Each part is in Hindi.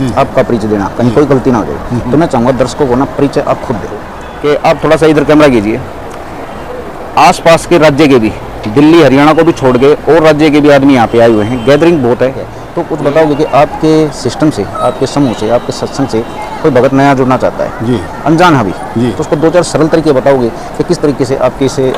जी। आपका परिचय देना, कहीं कोई गलती ना हो जाए। तो मैं चाहूँगा दर्शकों को ना परिचय आप खुद दें कि आप थोड़ा सा इधर कैमरा कीजिए। आसपास के राज्य के भी, दिल्ली हरियाणा को भी छोड़ के और राज्य के भी आदमी यहाँ पे आए हुए हैं, गैदरिंग बहुत है। तो कुछ बताओगे कि आपके सिस्टम से, आपके समूह से, आपके सत्संग से कोई भगत नया जुड़ना चाहता है जी अनजान है अभी, जी। तो उसको दो चार सरल तरीके बताओगे कि किस तरीके से आपके से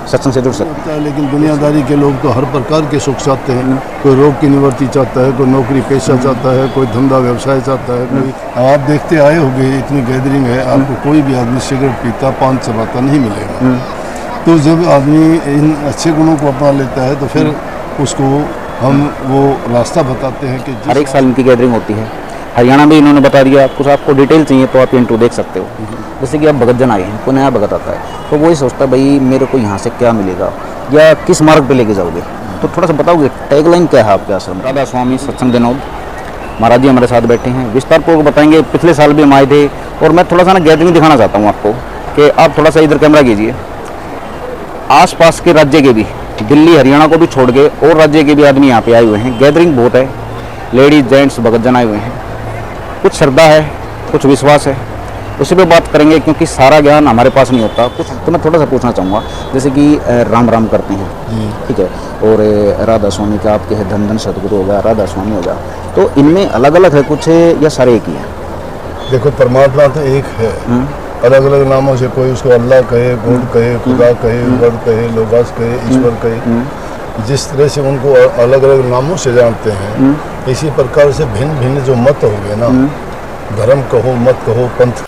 सत्संग से जुड़ सकते होता है। लेकिन दुनियादारी के लोग तो हर प्रकार के सुख चाहते हैं। कोई रोग की निवृत्ति चाहता है, कोई नौकरी पेशा चाहता है, कोई धंधा व्यवसाय चाहता है, कोई आप देखते आए होंगे इतनी गैदरिंग है, आपको कोई भी आदमी सिगरेट पीता, पान चबाता नहीं मिलेगा। तो जब आदमी इन अच्छे गुणों को अपना लेता है तो फिर उसको हम वो रास्ता बताते हैं कि हर एक साल इनकी गैदरिंग होती है। हरियाणा में इन्होंने बता दिया। कुछ आपको डिटेल चाहिए तो आप इंटू देख सकते हो। जैसे कि आप भगत जन आए हैं, कोई नया भगत आता है तो वही सोचता है भाई मेरे को यहाँ से क्या मिलेगा या किस मार्ग पे लेके जाओगे। तो थोड़ा सा बताओगे टैगलाइन क्या है आपके आश्रम? राधा स्वामी सत्संग दिनोद महाराज जी हमारे साथ बैठे हैं, विस्तार पूर्वक बताएंगे। पिछले साल भी हम आए थे और मैं थोड़ा सा ना गैदरिंग दिखाना चाहता हूँ आपको कि आप थोड़ा सा इधर कैमरा कीजिए। आसपास के राज्य के भी, दिल्ली हरियाणा को भी छोड़ के और राज्य के भी आदमी यहाँ पे आए हुए हैं, गैदरिंग बहुत है। लेडीज जेंट्स भगत जन आए हुए हैं। कुछ श्रद्धा है, कुछ विश्वास है, उसी पे बात करेंगे क्योंकि सारा ज्ञान हमारे पास नहीं होता। कुछ तो मैं थोड़ा सा पूछना चाहूँगा, जैसे कि राम राम करते हैं, ठीक है, और राधा स्वामी का आपके है धन धन सतगुरु हो गया, राधा स्वामी हो गया, तो इनमें अलग अलग है कुछ या सारे एक ही हैं? देखो परमात्मा तो एक है, अलग अलग नामों से कोई उसको अल्लाह कहे, गुड कहे, खुदा कहे, वर कहे, लोगास कहे, ईश्वर कहे, जिस तरह से उनको अलग अलग नामों से जानते हैं, इसी प्रकार से भिन्न भिन्न जो मत हो गए ना, धर्म कहो मत कहो पंथ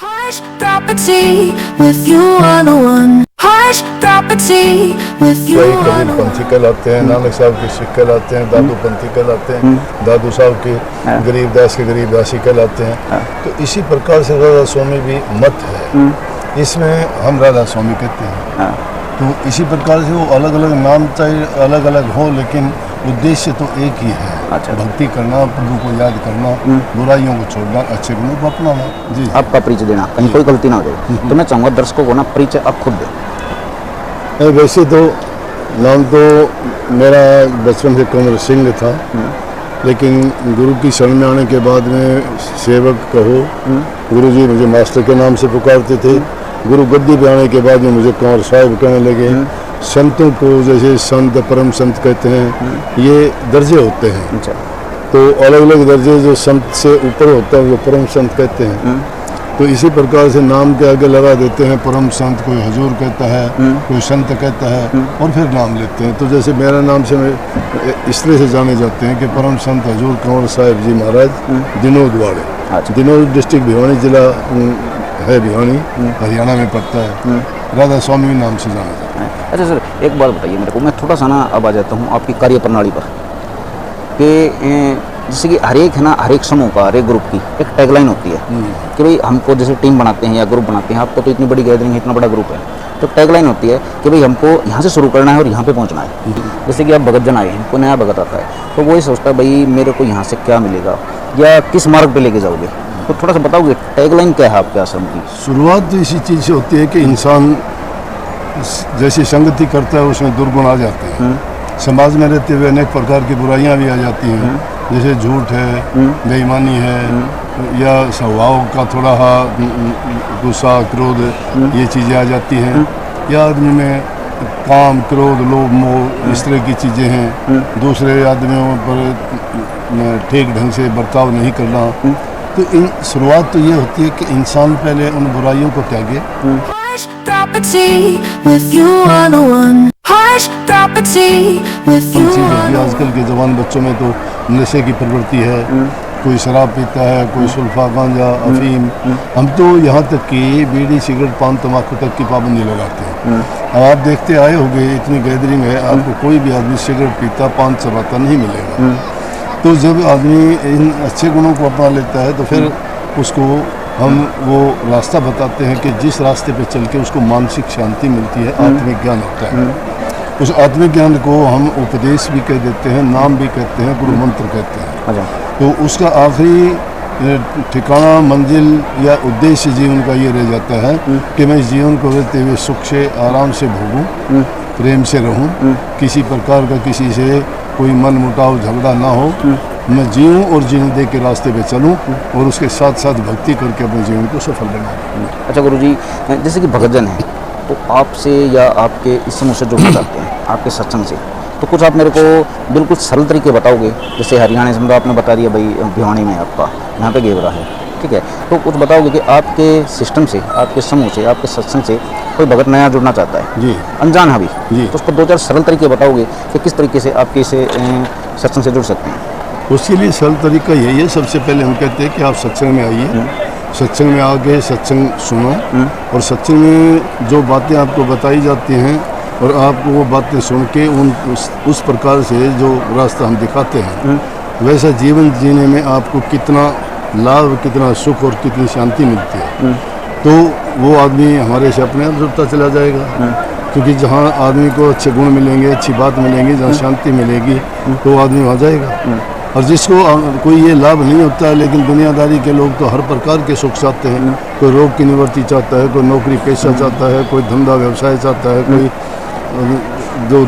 कोई कबीर पंथी कहलाते हैं, नानक साहब के सिख कहलाते हैं, दादू पंथी कहलाते हैं, दादू साहब के गरीबदास के गरीबदासी कहलाते हैं। तो इसी प्रकार से राधा स्वामी भी मत है, इसमें हम राधा स्वामी कहते हैं। तो इसी प्रकार से वो अलग अलग नाम चाहे अलग अलग हो, लेकिन उद्देश्य तो एक ही है। अच्छा। भक्ति करना, प्रभु को याद करना, बुराइयों को छोड़ना, अच्छे गुणों को अपनाना। जी। आपका परिचय देना, कहीं कोई गलती ना हो जाए। तो मैं चाहूँगा दर्शकों को ना परिचय आप खुद दें। वैसे तो नाम तो मेरा बचपन से कंवर सिंह था, लेकिन गुरु की शरण में आने के बाद में सेवक कहो, गुरु जी मुझे मास्टर के नाम से पुकारते थे। गुरु गद्दी पे आने के बाद में मुझे कंवर साहिब कहने लगे। संतों को जैसे संत परम संत कहते हैं, ये दर्जे होते हैं। अच्छा। तो अलग अलग दर्जे जो संत से ऊपर होता है वो परम संत कहते हैं। तो इसी प्रकार से नाम के आगे लगा देते हैं परम संत, कोई हजूर कहता है, कोई संत कहता है, और फिर नाम लेते हैं। तो जैसे मेरा नाम से इस तरह से जाने जाते हैं कि परम संत हजूर कंवर साहिब जी महाराज दिनोद वाले। अच्छा। दिनोद डिस्ट्रिक्ट भिवानी जिला है, भिवानी हरियाणा में पड़ता है। राधा स्वामी नाम से जाना जाता है। अच्छा सर, एक बात बताइए मेरे को, मैं थोड़ा सा ना अब आ जाता हूँ आपकी कार्य प्रणाली पर कि जैसे कि हर एक है ना, हर एक समूह का, हर एक ग्रुप की एक टैगलाइन होती है कि भाई हमको जैसे टीम बनाते हैं या ग्रुप बनाते हैं, आपको तो इतनी बड़ी गैदरिंग है, इतना बड़ा ग्रुप है, तो टैगलाइन होती है कि भाई हमको यहाँ से शुरू करना है और यहाँ पे पहुँचना है। जैसे कि आप भगत जन आए हैं, कोई नया भगत आता है तो वही सोचता है भाई मेरे को यहाँ से क्या मिलेगा या किस मार्ग पे लेके जाओगे। तो थोड़ा सा बताओगे टैगलाइन क्या है आपके आश्रम की? शुरुआत तो इसी चीज़ से होती है कि इंसान जैसी संगति करता है उसमें दुर्गुण आ जाते हैं। समाज में रहते हुए अनेक प्रकार की बुराइयां भी आ जाती हैं, जैसे झूठ है, बेईमानी है, या स्वभाव का थोड़ा गुस्सा, क्रोध, ये चीज़ें आ जाती हैं, या आदमी में काम, क्रोध, लोभ, मोह, इस तरह की चीज़ें हैं। दूसरे आदमियों पर ठीक ढंग से बर्ताव नहीं करना। तो इन शुरुआत तो ये होती है कि इंसान पहले उन बुराइयों को त्यागे। आजकल के जवान बच्चों में तो नशे की प्रवृत्ति है, कोई शराब पीता है, कोई सुल्फा, गांजा, अफीम। हम तो यहाँ तक कि बीड़ी, सिगरेट, पान, तम्बाकू तक की पाबंदी लगाते हैं। अब आप देखते आए होंगे इतनी गैदरिंग है, आपको कोई भी आदमी सिगरेट पीता, पान चबाता नहीं मिलेगा। तो जब आदमी इन अच्छे गुणों को अपना लेता है तो फिर उसको हम वो रास्ता बताते हैं कि जिस रास्ते पे चल के उसको मानसिक शांति मिलती है, आत्मिक ज्ञान होता है। उस आत्मिक ज्ञान को हम उपदेश भी कह देते हैं, नाम भी कहते हैं, गुरु मंत्र कहते हैं। अच्छा। तो उसका आखिरी ठिकाना, मंजिल या उद्देश्य जीवन का ये रह जाता है कि मैं इस जीवन को रहते हुए सुख से, आराम से भोगूं, प्रेम से रहूं, किसी प्रकार का किसी से कोई मन मुटाव झगड़ा ना हो, मैं जीऊँ और जीने दे के रास्ते पे चलूँ और उसके साथ साथ भक्ति करके अपने जीवन को सफल बनाऊँ। अच्छा गुरुजी, जैसे कि भक्तजन है तो आपसे या आपके इस समूह से जुड़ना चाहते हैं, आपके सत्संग से, तो कुछ आप मेरे को बिल्कुल सरल तरीके बताओगे। जैसे हरियाणा से आपने बता दिया भाई भिवानी में आपका, यहाँ पे घेवरा है, ठीक है, तो कुछ बताओगे कि आपके सिस्टम से, आपके समूह से, आपके सत्संग से कोई भगत नया जुड़ना चाहता है जी अनजान है भी, जी। तो उसको 2-4 सरल तरीके बताओगे कि किस तरीके से आपके इसे सत्संग से जुड़ सकते हैं। उसके लिए सरल तरीका यही है, सबसे पहले हम कहते हैं कि आप सत्संग में आइए, सत्संग में आके सत्संग सुनो और सत्संग में जो बातें आपको बताई जाती हैं और आपको वो बातें सुन के उस प्रकार से जो रास्ता हम दिखाते हैं वैसा जीवन जीने में आपको कितना लाभ, कितना सुख और कितनी शांति मिलती है, तो वो आदमी हमारे से अपने आप जुड़ता चला जाएगा। क्योंकि जहाँ आदमी को अच्छे गुण मिलेंगे, अच्छी बात मिलेंगी, जहाँ शांति मिलेगी तो वो आदमी वहाँ जाएगा। और जिसको कोई ये लाभ नहीं होता है, लेकिन दुनियादारी के लोग तो हर प्रकार के सुख चाहते हैं। कोई रोग की निवृत्ति चाहता है, कोई नौकरी पेशा चाहता है, कोई धंधा व्यवसाय चाहता है, कोई जो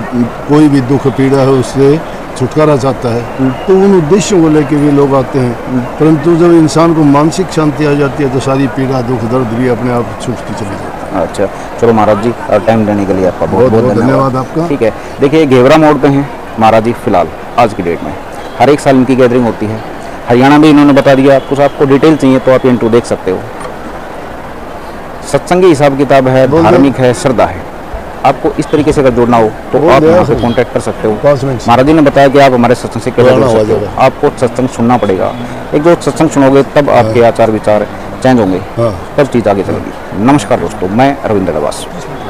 कोई भी दुख पीड़ा है उससे छुटकारा चाहता है, तो उन उद्देश्यों को लेकर भी लोग आते हैं। परंतु जब इंसान को मानसिक शांति आ जाती है तो सारी पीड़ा, दुख, दर्द भी अपने आप छूटती चली जाती है। अच्छा, चलो महाराज जी, टाइम देने के लिए आपका बहुत बहुत धन्यवाद आपका। ठीक है, देखिए घेवरा मोड़ पे हैं महाराज जी फिलहाल आज की डेट में, हर एक साल इनकी गैदरिंग होती है। हरियाणा भी इन्होंने बता दिया, कुछ आपको डिटेल चाहिए तो आप इंटरव्यू देख सकते हो। सत्संगी हिसाब किताब है, धार्मिक है, श्रद्धा है। आपको इस तरीके से अगर जोड़ना हो तो आप यहाँ से कांटेक्ट कर सकते हो। महाराज जी ने बताया कि आप हमारे सत्संग से कैसे जुड़ सकते हो। आपको सत्संग सुनना पड़ेगा, एक जो सत्संग सुनोगे तब आपके आचार विचार चेंज होंगे, तब चीज़ आगे चलेगी। नमस्कार दोस्तों, मैं अरविंद अग्रवाल।